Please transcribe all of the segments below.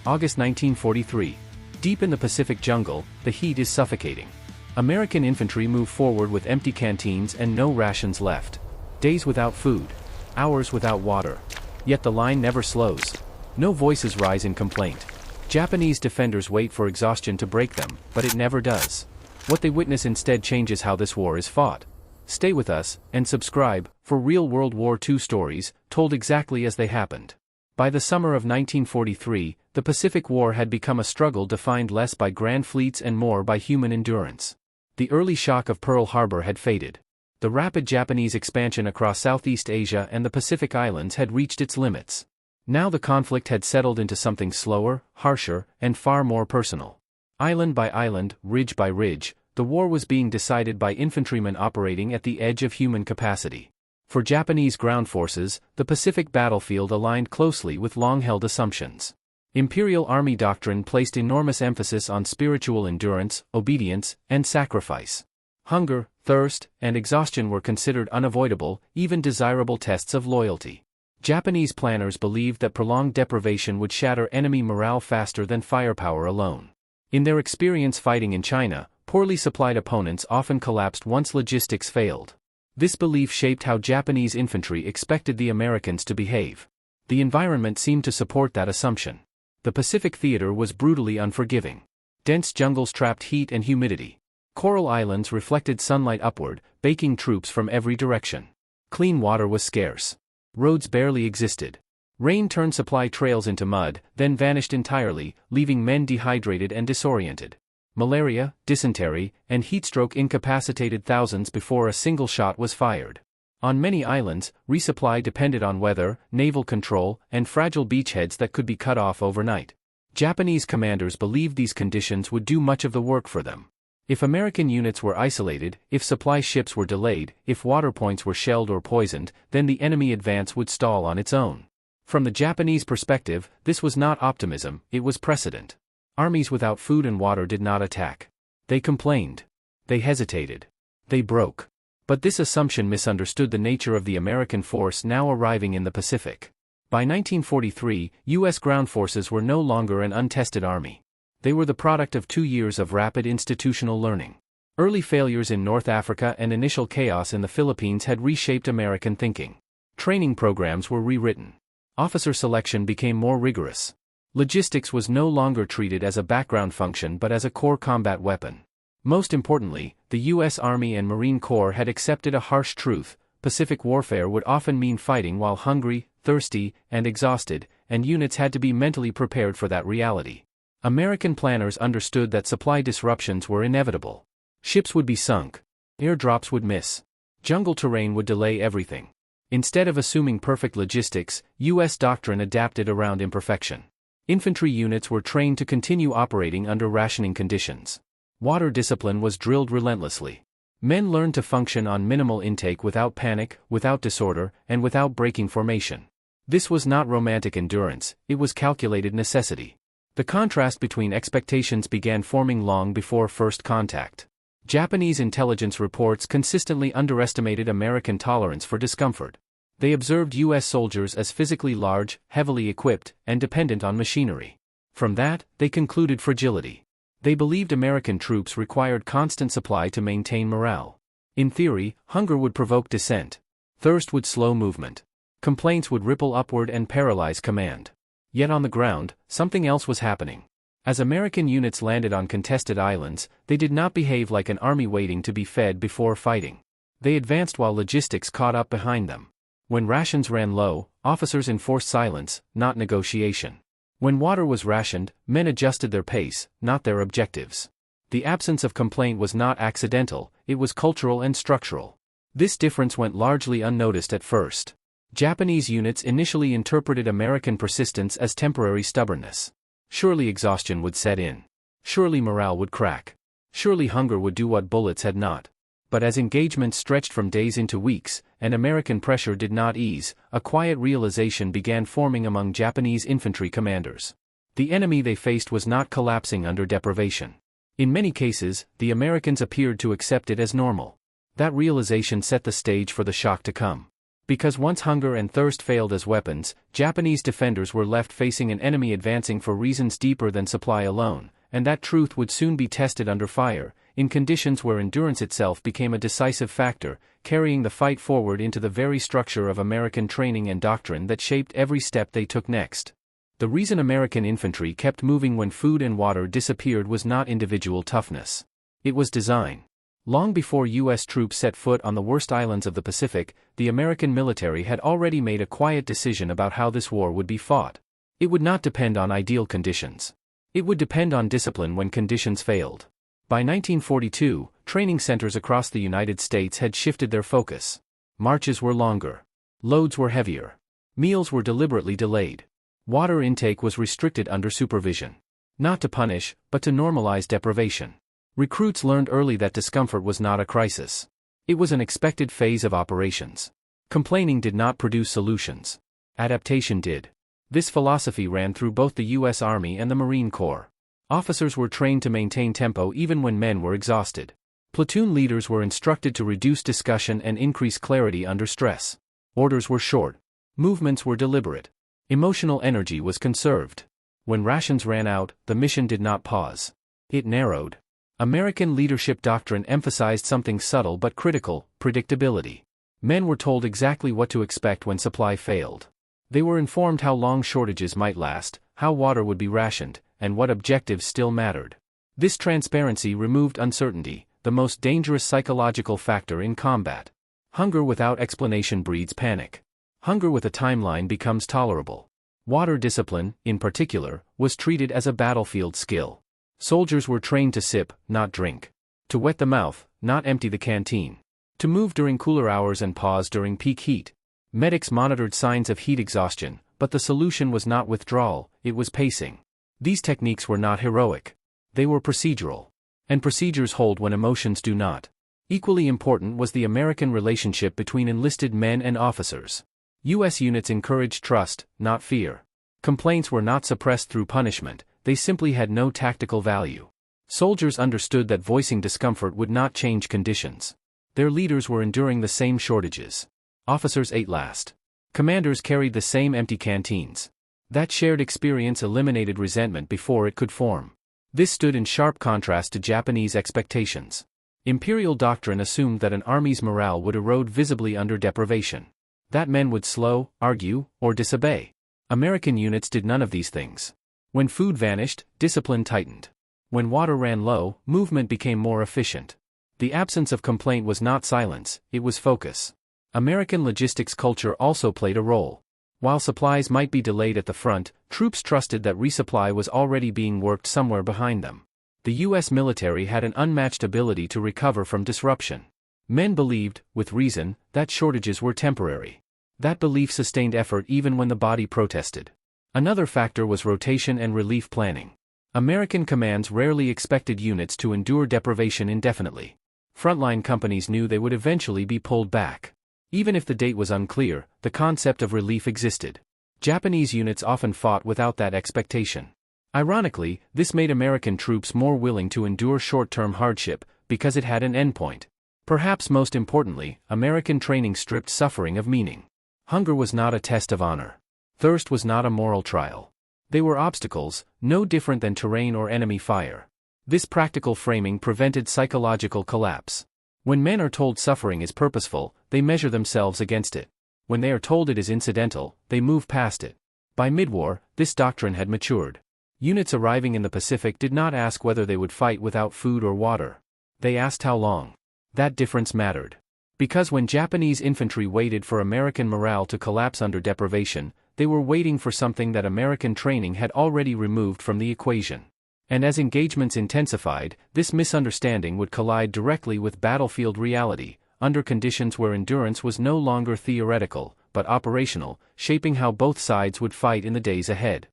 August 1943. Deep in the Pacific jungle, the heat is suffocating. American infantry move forward with empty canteens and no rations left. Days without food. Hours without water. Yet the line never slows. No voices rise in complaint. Japanese defenders wait for exhaustion to break them, but it never does. What they witness instead changes how this war is fought. Stay with us, and subscribe, for real World War II stories, told exactly as they happened. By the summer of 1943, the Pacific War had become a struggle defined less by grand fleets and more by human endurance. The early shock of Pearl Harbor had faded. The rapid Japanese expansion across Southeast Asia and the Pacific Islands had reached its limits. Now the conflict had settled into something slower, harsher, and far more personal. Island by island, ridge by ridge, the war was being decided by infantrymen operating at the edge of human capacity. For Japanese ground forces, the Pacific battlefield aligned closely with long-held assumptions. Imperial Army doctrine placed enormous emphasis on spiritual endurance, obedience, and sacrifice. Hunger, thirst, and exhaustion were considered unavoidable, even desirable tests of loyalty. Japanese planners believed that prolonged deprivation would shatter enemy morale faster than firepower alone. In their experience fighting in China, poorly supplied opponents often collapsed once logistics failed. This belief shaped how Japanese infantry expected the Americans to behave. The environment seemed to support that assumption. The Pacific theater was brutally unforgiving. Dense jungles trapped heat and humidity. Coral islands reflected sunlight upward, baking troops from every direction. Clean water was scarce. Roads barely existed. Rain turned supply trails into mud, then vanished entirely, leaving men dehydrated and disoriented. Malaria, dysentery, and heatstroke incapacitated thousands before a single shot was fired. On many islands, resupply depended on weather, naval control, and fragile beachheads that could be cut off overnight. Japanese commanders believed these conditions would do much of the work for them. If American units were isolated, if supply ships were delayed, if water points were shelled or poisoned, then the enemy advance would stall on its own. From the Japanese perspective, this was not optimism, it was precedent. Armies without food and water did not attack. They complained. They hesitated. They broke. But this assumption misunderstood the nature of the American force now arriving in the Pacific. By 1943, U.S. ground forces were no longer an untested army. They were the product of 2 years of rapid institutional learning. Early failures in North Africa and initial chaos in the Philippines had reshaped American thinking. Training programs were rewritten. Officer selection became more rigorous. Logistics was no longer treated as a background function but as a core combat weapon. Most importantly, the U.S. Army and Marine Corps had accepted a harsh truth: Pacific warfare would often mean fighting while hungry, thirsty, and exhausted, and units had to be mentally prepared for that reality. American planners understood that supply disruptions were inevitable. Ships would be sunk. Airdrops would miss. Jungle terrain would delay everything. Instead of assuming perfect logistics, U.S. doctrine adapted around imperfection. Infantry units were trained to continue operating under rationing conditions. Water discipline was drilled relentlessly. Men learned to function on minimal intake without panic, without disorder, and without breaking formation. This was not romantic endurance, it was calculated necessity. The contrast between expectations began forming long before first contact. Japanese intelligence reports consistently underestimated American tolerance for discomfort. They observed U.S. soldiers as physically large, heavily equipped, and dependent on machinery. From that, they concluded fragility. They believed American troops required constant supply to maintain morale. In theory, hunger would provoke dissent. Thirst would slow movement. Complaints would ripple upward and paralyze command. Yet on the ground, something else was happening. As American units landed on contested islands, they did not behave like an army waiting to be fed before fighting. They advanced while logistics caught up behind them. When rations ran low, officers enforced silence, not negotiation. When water was rationed, men adjusted their pace, not their objectives. The absence of complaint was not accidental, it was cultural and structural. This difference went largely unnoticed at first. Japanese units initially interpreted American persistence as temporary stubbornness. Surely exhaustion would set in. Surely morale would crack. Surely hunger would do what bullets had not. But as engagement stretched from days into weeks, and American pressure did not ease, a quiet realization began forming among Japanese infantry commanders. The enemy they faced was not collapsing under deprivation. In many cases, the Americans appeared to accept it as normal. That realization set the stage for the shock to come. Because once hunger and thirst failed as weapons, Japanese defenders were left facing an enemy advancing for reasons deeper than supply alone, and that truth would soon be tested under fire, in conditions where endurance itself became a decisive factor, carrying the fight forward into the very structure of American training and doctrine that shaped every step they took next. The reason American infantry kept moving when food and water disappeared was not individual toughness. It was design. Long before U.S. troops set foot on the worst islands of the Pacific, the American military had already made a quiet decision about how this war would be fought. It would not depend on ideal conditions. It would depend on discipline when conditions failed. By 1942, training centers across the United States had shifted their focus. Marches were longer. Loads were heavier. Meals were deliberately delayed. Water intake was restricted under supervision. Not to punish, but to normalize deprivation. Recruits learned early that discomfort was not a crisis. It was an expected phase of operations. Complaining did not produce solutions. Adaptation did. This philosophy ran through both the U.S. Army and the Marine Corps. Officers were trained to maintain tempo even when men were exhausted. Platoon leaders were instructed to reduce discussion and increase clarity under stress. Orders were short. Movements were deliberate. Emotional energy was conserved. When rations ran out, the mission did not pause. It narrowed. American leadership doctrine emphasized something subtle but critical: predictability. Men were told exactly what to expect when supply failed. They were informed how long shortages might last, how water would be rationed, and what objectives still mattered. This transparency removed uncertainty, the most dangerous psychological factor in combat. Hunger without explanation breeds panic. Hunger with a timeline becomes tolerable. Water discipline, in particular, was treated as a battlefield skill. Soldiers were trained to sip, not drink. To wet the mouth, not empty the canteen. To move during cooler hours and pause during peak heat. Medics monitored signs of heat exhaustion, but the solution was not withdrawal, it was pacing. These techniques were not heroic. They were procedural. And procedures hold when emotions do not. Equally important was the American relationship between enlisted men and officers. U.S. units encouraged trust, not fear. Complaints were not suppressed through punishment, they simply had no tactical value. Soldiers understood that voicing discomfort would not change conditions. Their leaders were enduring the same shortages. Officers ate last. Commanders carried the same empty canteens. That shared experience eliminated resentment before it could form. This stood in sharp contrast to Japanese expectations. Imperial doctrine assumed that an army's morale would erode visibly under deprivation. That men would slow, argue, or disobey. American units did none of these things. When food vanished, discipline tightened. When water ran low, movement became more efficient. The absence of complaint was not silence, it was focus. American logistics culture also played a role. While supplies might be delayed at the front, troops trusted that resupply was already being worked somewhere behind them. The U.S. military had an unmatched ability to recover from disruption. Men believed, with reason, that shortages were temporary. That belief sustained effort even when the body protested. Another factor was rotation and relief planning. American commands rarely expected units to endure deprivation indefinitely. Frontline companies knew they would eventually be pulled back. Even if the date was unclear, the concept of relief existed. Japanese units often fought without that expectation. Ironically, this made American troops more willing to endure short-term hardship, because it had an endpoint. Perhaps most importantly, American training stripped suffering of meaning. Hunger was not a test of honor. Thirst was not a moral trial. They were obstacles, no different than terrain or enemy fire. This practical framing prevented psychological collapse. When men are told suffering is purposeful, they measure themselves against it. When they are told it is incidental, they move past it. By mid-war, this doctrine had matured. Units arriving in the Pacific did not ask whether they would fight without food or water. They asked how long. That difference mattered. Because when Japanese infantry waited for American morale to collapse under deprivation, they were waiting for something that American training had already removed from the equation. And as engagements intensified, this misunderstanding would collide directly with battlefield reality, under conditions where endurance was no longer theoretical, but operational, shaping how both sides would fight in the days ahead.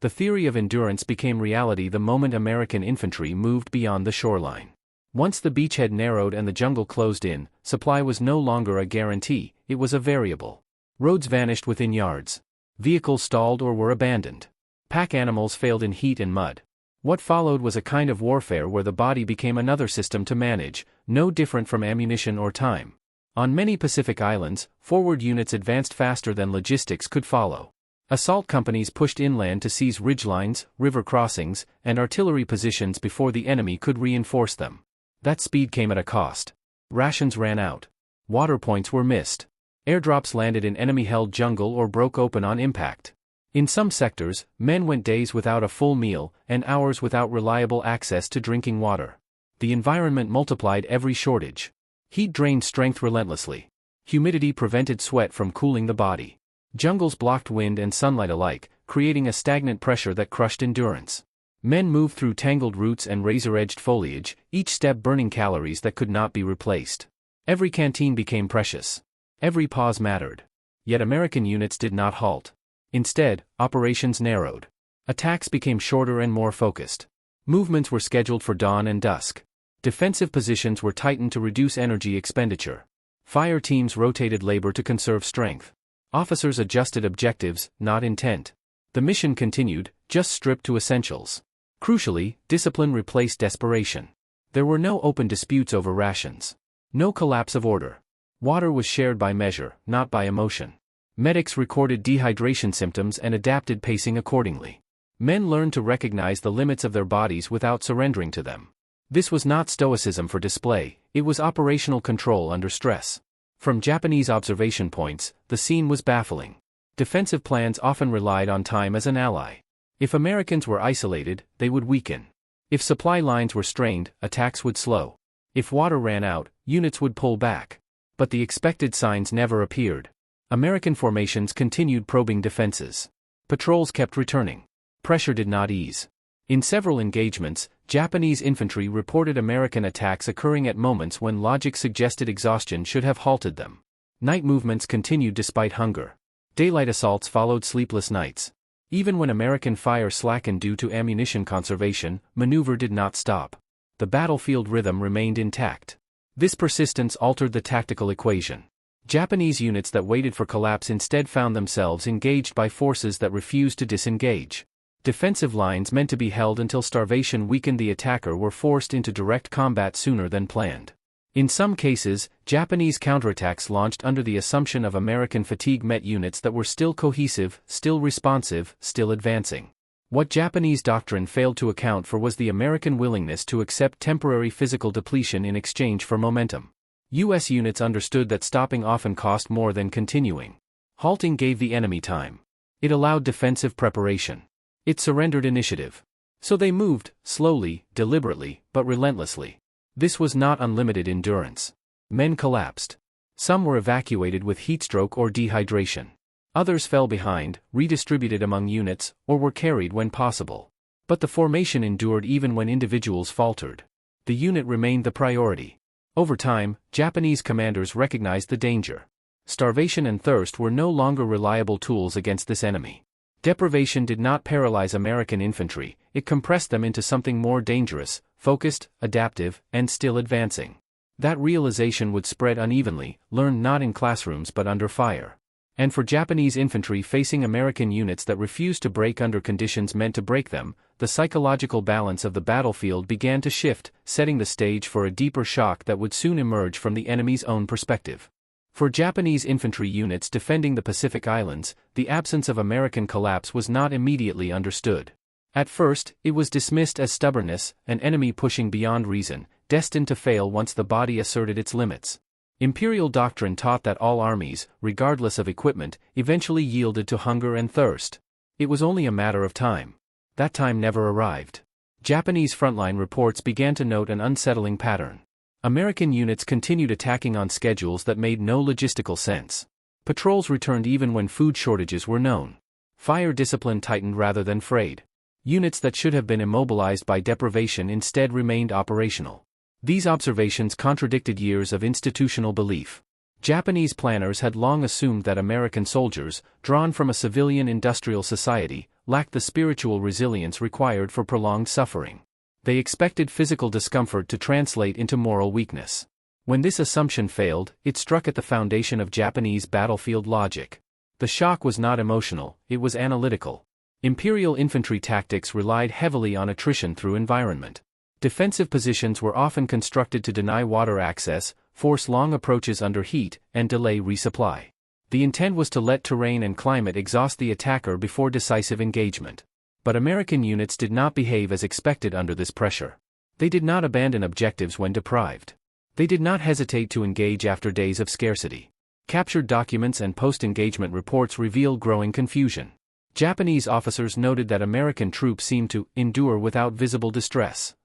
The theory of endurance became reality the moment American infantry moved beyond the shoreline. Once the beachhead narrowed and the jungle closed in, supply was no longer a guarantee, it was a variable. Roads vanished within yards. Vehicles stalled or were abandoned. Pack animals failed in heat and mud. What followed was a kind of warfare where the body became another system to manage, no different from ammunition or time. On many Pacific islands, forward units advanced faster than logistics could follow. Assault companies pushed inland to seize ridgelines, river crossings, and artillery positions before the enemy could reinforce them. That speed came at a cost. Rations ran out. Water points were missed. Airdrops landed in enemy-held jungle or broke open on impact. In some sectors, men went days without a full meal and hours without reliable access to drinking water. The environment multiplied every shortage. Heat drained strength relentlessly. Humidity prevented sweat from cooling the body. Jungles blocked wind and sunlight alike, creating a stagnant pressure that crushed endurance. Men moved through tangled roots and razor-edged foliage, each step burning calories that could not be replaced. Every canteen became precious. Every pause mattered. Yet American units did not halt. Instead, operations narrowed. Attacks became shorter and more focused. Movements were scheduled for dawn and dusk. Defensive positions were tightened to reduce energy expenditure. Fire teams rotated labor to conserve strength. Officers adjusted objectives, not intent. The mission continued, just stripped to essentials. Crucially, discipline replaced desperation. There were no open disputes over rations. No collapse of order. Water was shared by measure, not by emotion. Medics recorded dehydration symptoms and adapted pacing accordingly. Men learned to recognize the limits of their bodies without surrendering to them. This was not stoicism for display, it was operational control under stress. From Japanese observation points, the scene was baffling. Defensive plans often relied on time as an ally. If Americans were isolated, they would weaken. If supply lines were strained, attacks would slow. If water ran out, units would pull back. But the expected signs never appeared. American formations continued probing defenses. Patrols kept returning. Pressure did not ease. In several engagements, Japanese infantry reported American attacks occurring at moments when logic suggested exhaustion should have halted them. Night movements continued despite hunger. Daylight assaults followed sleepless nights. Even when American fire slackened due to ammunition conservation, maneuver did not stop. The battlefield rhythm remained intact. This persistence altered the tactical equation. Japanese units that waited for collapse instead found themselves engaged by forces that refused to disengage. Defensive lines meant to be held until starvation weakened the attacker were forced into direct combat sooner than planned. In some cases, Japanese counterattacks launched under the assumption of American fatigue met units that were still cohesive, still responsive, still advancing. What Japanese doctrine failed to account for was the American willingness to accept temporary physical depletion in exchange for momentum. U.S. units understood that stopping often cost more than continuing. Halting gave the enemy time. It allowed defensive preparation. It surrendered initiative. So they moved, slowly, deliberately, but relentlessly. This was not unlimited endurance. Men collapsed. Some were evacuated with heatstroke or dehydration. Others fell behind, redistributed among units, or were carried when possible. But the formation endured even when individuals faltered. The unit remained the priority. Over time, Japanese commanders recognized the danger. Starvation and thirst were no longer reliable tools against this enemy. Deprivation did not paralyze American infantry, it compressed them into something more dangerous, focused, adaptive, and still advancing. That realization would spread unevenly, learned not in classrooms but under fire. And for Japanese infantry facing American units that refused to break under conditions meant to break them, the psychological balance of the battlefield began to shift, setting the stage for a deeper shock that would soon emerge from the enemy's own perspective. For Japanese infantry units defending the Pacific Islands, the absence of American collapse was not immediately understood. At first, it was dismissed as stubbornness, an enemy pushing beyond reason, destined to fail once the body asserted its limits. Imperial doctrine taught that all armies, regardless of equipment, eventually yielded to hunger and thirst. It was only a matter of time. That time never arrived. Japanese frontline reports began to note an unsettling pattern. American units continued attacking on schedules that made no logistical sense. Patrols returned even when food shortages were known. Fire discipline tightened rather than frayed. Units that should have been immobilized by deprivation instead remained operational. These observations contradicted years of institutional belief. Japanese planners had long assumed that American soldiers, drawn from a civilian industrial society, lacked the spiritual resilience required for prolonged suffering. They expected physical discomfort to translate into moral weakness. When this assumption failed, it struck at the foundation of Japanese battlefield logic. The shock was not emotional, it was analytical. Imperial infantry tactics relied heavily on attrition through environment. Defensive positions were often constructed to deny water access, force long approaches under heat, and delay resupply. The intent was to let terrain and climate exhaust the attacker before decisive engagement. But American units did not behave as expected under this pressure. They did not abandon objectives when deprived. They did not hesitate to engage after days of scarcity. Captured documents and post-engagement reports revealed growing confusion. Japanese officers noted that American troops seemed to endure without visible distress.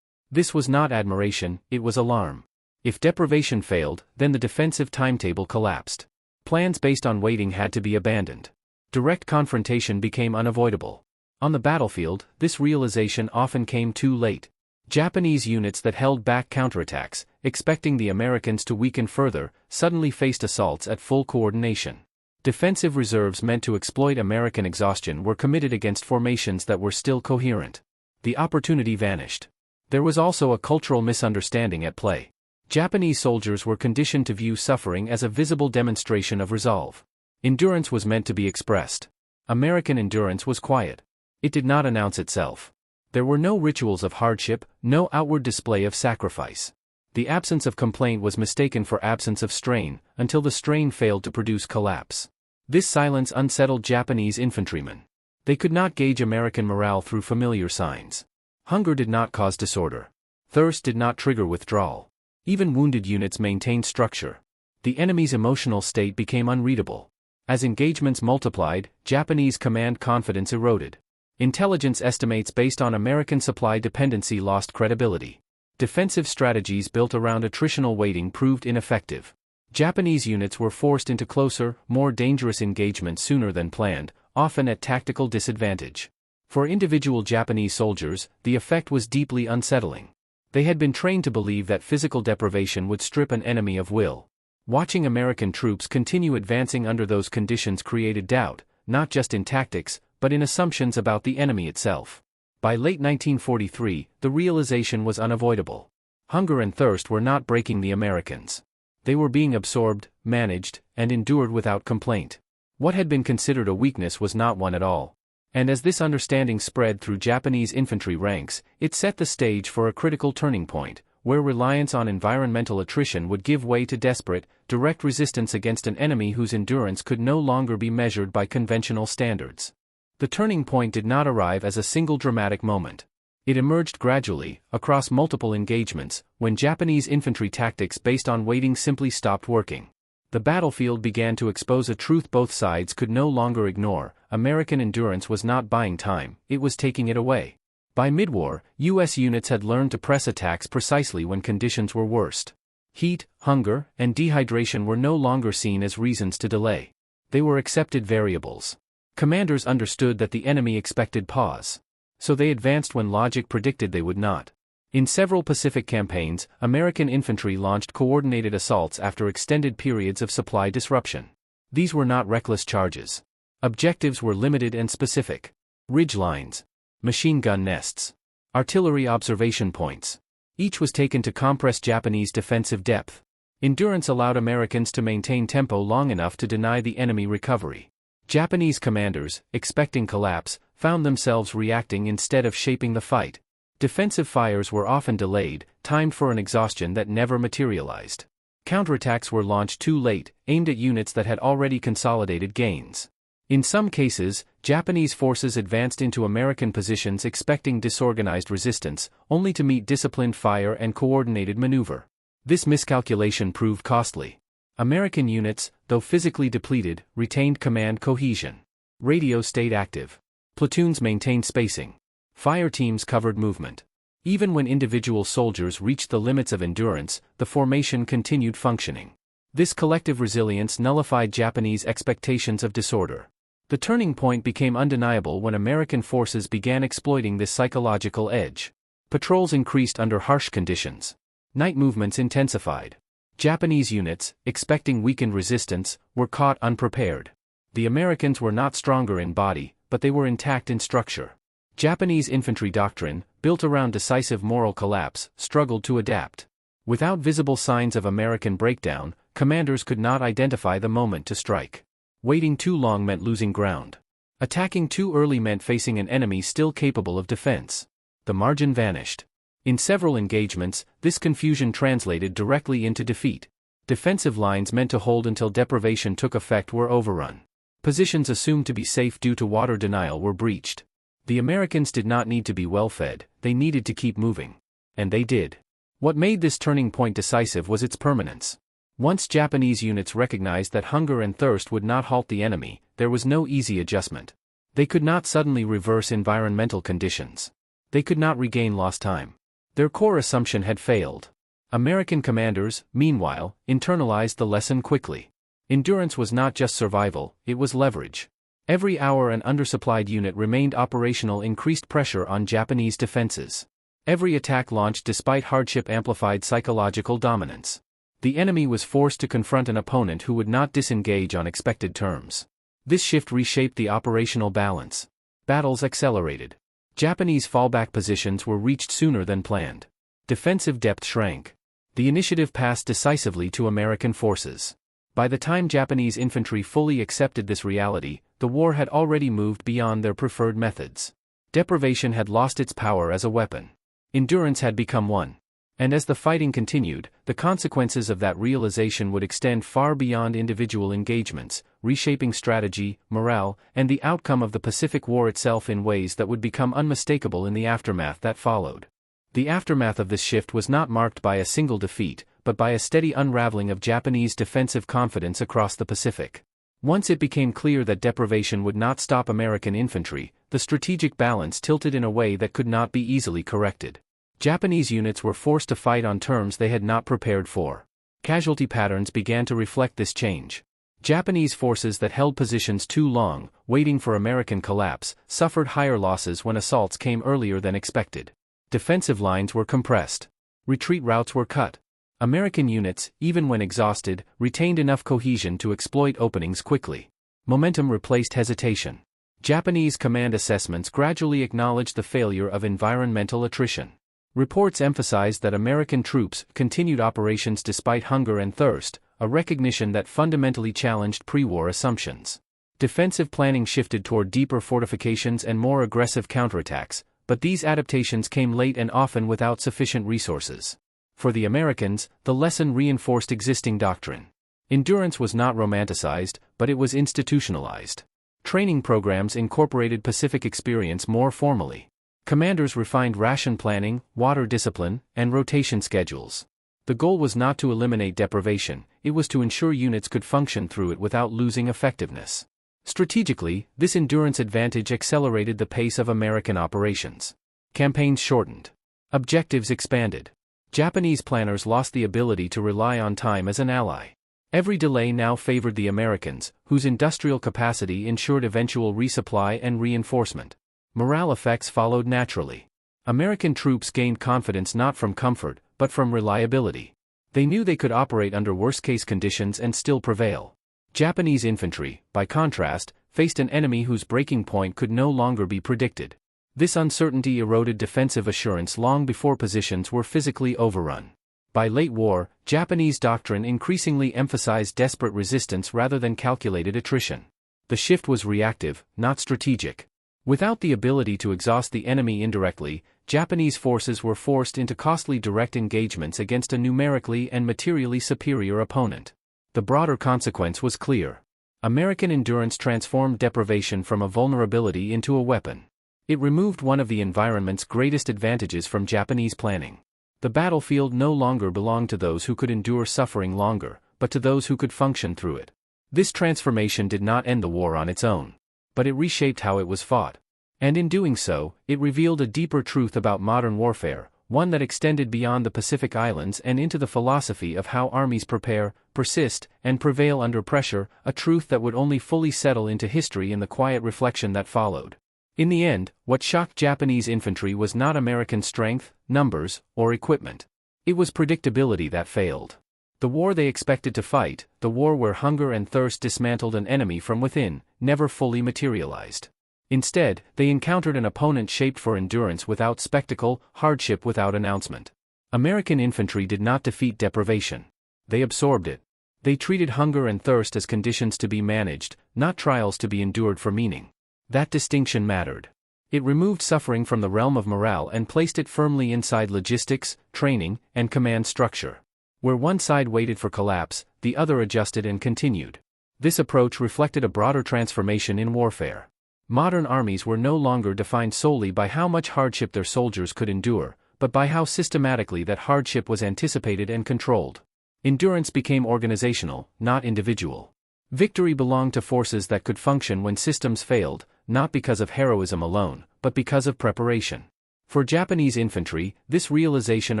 This was not admiration, it was alarm. If deprivation failed, then the defensive timetable collapsed. Plans based on waiting had to be abandoned. Direct confrontation became unavoidable. On the battlefield, this realization often came too late. Japanese units that held back counterattacks, expecting the Americans to weaken further, suddenly faced assaults at full coordination. Defensive reserves meant to exploit American exhaustion were committed against formations that were still coherent. The opportunity vanished. There was also a cultural misunderstanding at play. Japanese soldiers were conditioned to view suffering as a visible demonstration of resolve. Endurance was meant to be expressed. American endurance was quiet. It did not announce itself. There were no rituals of hardship, no outward display of sacrifice. The absence of complaint was mistaken for absence of strain, until the strain failed to produce collapse. This silence unsettled Japanese infantrymen. They could not gauge American morale through familiar signs. Hunger did not cause disorder. Thirst did not trigger withdrawal. Even wounded units maintained structure. The enemy's emotional state became unreadable. As engagements multiplied, Japanese command confidence eroded. Intelligence estimates based on American supply dependency lost credibility. Defensive strategies built around attritional waiting proved ineffective. Japanese units were forced into closer, more dangerous engagements sooner than planned, often at tactical disadvantage. For individual Japanese soldiers, the effect was deeply unsettling. They had been trained to believe that physical deprivation would strip an enemy of will. Watching American troops continue advancing under those conditions created doubt, not just in tactics, but in assumptions about the enemy itself. By late 1943, the realization was unavoidable. Hunger and thirst were not breaking the Americans. They were being absorbed, managed, and endured without complaint. What had been considered a weakness was not one at all. And as this understanding spread through Japanese infantry ranks, it set the stage for a critical turning point, where reliance on environmental attrition would give way to desperate, direct resistance against an enemy whose endurance could no longer be measured by conventional standards. The turning point did not arrive as a single dramatic moment. It emerged gradually, across multiple engagements, when Japanese infantry tactics based on waiting simply stopped working. The battlefield began to expose a truth both sides could no longer ignore: American endurance was not buying time, it was taking it away. By mid-war, U.S. units had learned to press attacks precisely when conditions were worst. Heat, hunger, and dehydration were no longer seen as reasons to delay. They were accepted variables. Commanders understood that the enemy expected pause. So they advanced when logic predicted they would not. In several Pacific campaigns, American infantry launched coordinated assaults after extended periods of supply disruption. These were not reckless charges. Objectives were limited and specific. Ridge lines, machine gun nests, artillery observation points. Each was taken to compress Japanese defensive depth. Endurance allowed Americans to maintain tempo long enough to deny the enemy recovery. Japanese commanders, expecting collapse, found themselves reacting instead of shaping the fight. Defensive fires were often delayed, timed for an exhaustion that never materialized. Counterattacks were launched too late, aimed at units that had already consolidated gains. In some cases, Japanese forces advanced into American positions expecting disorganized resistance, only to meet disciplined fire and coordinated maneuver. This miscalculation proved costly. American units, though physically depleted, retained command cohesion. Radios stayed active. Platoons maintained spacing. Fire teams covered movement. Even when individual soldiers reached the limits of endurance, the formation continued functioning. This collective resilience nullified Japanese expectations of disorder. The turning point became undeniable when American forces began exploiting this psychological edge. Patrols increased under harsh conditions. Night movements intensified. Japanese units, expecting weakened resistance, were caught unprepared. The Americans were not stronger in body, but they were intact in structure. Japanese infantry doctrine, built around decisive moral collapse, struggled to adapt. Without visible signs of American breakdown, commanders could not identify the moment to strike. Waiting too long meant losing ground. Attacking too early meant facing an enemy still capable of defense. The margin vanished. In several engagements, this confusion translated directly into defeat. Defensive lines meant to hold until deprivation took effect were overrun. Positions assumed to be safe due to water denial were breached. The Americans did not need to be well-fed, they needed to keep moving. And they did. What made this turning point decisive was its permanence. Once Japanese units recognized that hunger and thirst would not halt the enemy, there was no easy adjustment. They could not suddenly reverse environmental conditions. They could not regain lost time. Their core assumption had failed. American commanders, meanwhile, internalized the lesson quickly. Endurance was not just survival, it was leverage. Every hour an undersupplied unit remained operational increased pressure on Japanese defenses. Every attack launched despite hardship amplified psychological dominance. The enemy was forced to confront an opponent who would not disengage on expected terms. This shift reshaped the operational balance. Battles accelerated. Japanese fallback positions were reached sooner than planned. Defensive depth shrank. The initiative passed decisively to American forces. By the time Japanese infantry fully accepted this reality, the war had already moved beyond their preferred methods. Deprivation had lost its power as a weapon. Endurance had become one. And as the fighting continued, the consequences of that realization would extend far beyond individual engagements, reshaping strategy, morale, and the outcome of the Pacific War itself in ways that would become unmistakable in the aftermath that followed. The aftermath of this shift was not marked by a single defeat, but by a steady unraveling of Japanese defensive confidence across the Pacific. Once it became clear that deprivation would not stop American infantry, the strategic balance tilted in a way that could not be easily corrected. Japanese units were forced to fight on terms they had not prepared for. Casualty patterns began to reflect this change. Japanese forces that held positions too long, waiting for American collapse, suffered higher losses when assaults came earlier than expected. Defensive lines were compressed. Retreat routes were cut. American units, even when exhausted, retained enough cohesion to exploit openings quickly. Momentum replaced hesitation. Japanese command assessments gradually acknowledged the failure of environmental attrition. Reports emphasized that American troops continued operations despite hunger and thirst, a recognition that fundamentally challenged pre-war assumptions. Defensive planning shifted toward deeper fortifications and more aggressive counterattacks, but these adaptations came late and often without sufficient resources. For the Americans, the lesson reinforced existing doctrine. Endurance was not romanticized, but it was institutionalized. Training programs incorporated Pacific experience more formally. Commanders refined ration planning, water discipline, and rotation schedules. The goal was not to eliminate deprivation, it was to ensure units could function through it without losing effectiveness. Strategically, this endurance advantage accelerated the pace of American operations. Campaigns shortened. Objectives expanded. Japanese planners lost the ability to rely on time as an ally. Every delay now favored the Americans, whose industrial capacity ensured eventual resupply and reinforcement. Morale effects followed naturally. American troops gained confidence not from comfort, but from reliability. They knew they could operate under worst-case conditions and still prevail. Japanese infantry, by contrast, faced an enemy whose breaking point could no longer be predicted. This uncertainty eroded defensive assurance long before positions were physically overrun. By late war, Japanese doctrine increasingly emphasized desperate resistance rather than calculated attrition. The shift was reactive, not strategic. Without the ability to exhaust the enemy indirectly, Japanese forces were forced into costly direct engagements against a numerically and materially superior opponent. The broader consequence was clear. American endurance transformed deprivation from a vulnerability into a weapon. It removed one of the environment's greatest advantages from Japanese planning. The battlefield no longer belonged to those who could endure suffering longer, but to those who could function through it. This transformation did not end the war on its own. But it reshaped how it was fought. And in doing so, it revealed a deeper truth about modern warfare, one that extended beyond the Pacific Islands and into the philosophy of how armies prepare, persist, and prevail under pressure, a truth that would only fully settle into history in the quiet reflection that followed. In the end, what shocked Japanese infantry was not American strength, numbers, or equipment. It was predictability that failed. The war they expected to fight, the war where hunger and thirst dismantled an enemy from within, never fully materialized. Instead, they encountered an opponent shaped for endurance without spectacle, hardship without announcement. American infantry did not defeat deprivation. They absorbed it. They treated hunger and thirst as conditions to be managed, not trials to be endured for meaning. That distinction mattered. It removed suffering from the realm of morale and placed it firmly inside logistics, training, and command structure. Where one side waited for collapse, the other adjusted and continued. This approach reflected a broader transformation in warfare. Modern armies were no longer defined solely by how much hardship their soldiers could endure, but by how systematically that hardship was anticipated and controlled. Endurance became organizational, not individual. Victory belonged to forces that could function when systems failed, not because of heroism alone, but because of preparation. For Japanese infantry, this realization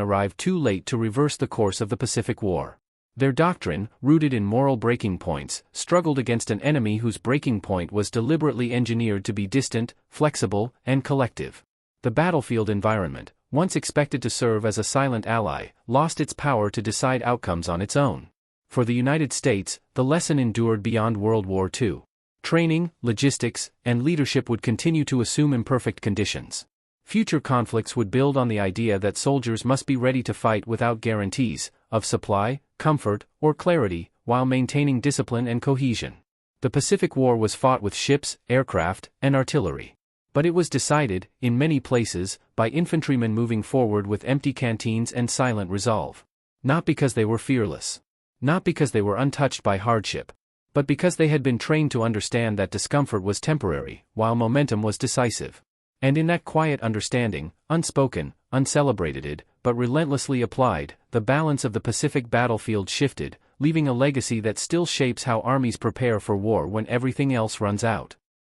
arrived too late to reverse the course of the Pacific War. Their doctrine, rooted in moral breaking points, struggled against an enemy whose breaking point was deliberately engineered to be distant, flexible, and collective. The battlefield environment, once expected to serve as a silent ally, lost its power to decide outcomes on its own. For the United States, the lesson endured beyond World War II. Training, logistics, and leadership would continue to assume imperfect conditions. Future conflicts would build on the idea that soldiers must be ready to fight without guarantees of supply, comfort, or clarity, while maintaining discipline and cohesion. The Pacific War was fought with ships, aircraft, and artillery. But it was decided, in many places, by infantrymen moving forward with empty canteens and silent resolve. Not because they were fearless. Not because they were untouched by hardship. But because they had been trained to understand that discomfort was temporary, while momentum was decisive. And in that quiet understanding, unspoken, uncelebrated, but relentlessly applied, the balance of the Pacific battlefield shifted, leaving a legacy that still shapes how armies prepare for war when everything else runs out.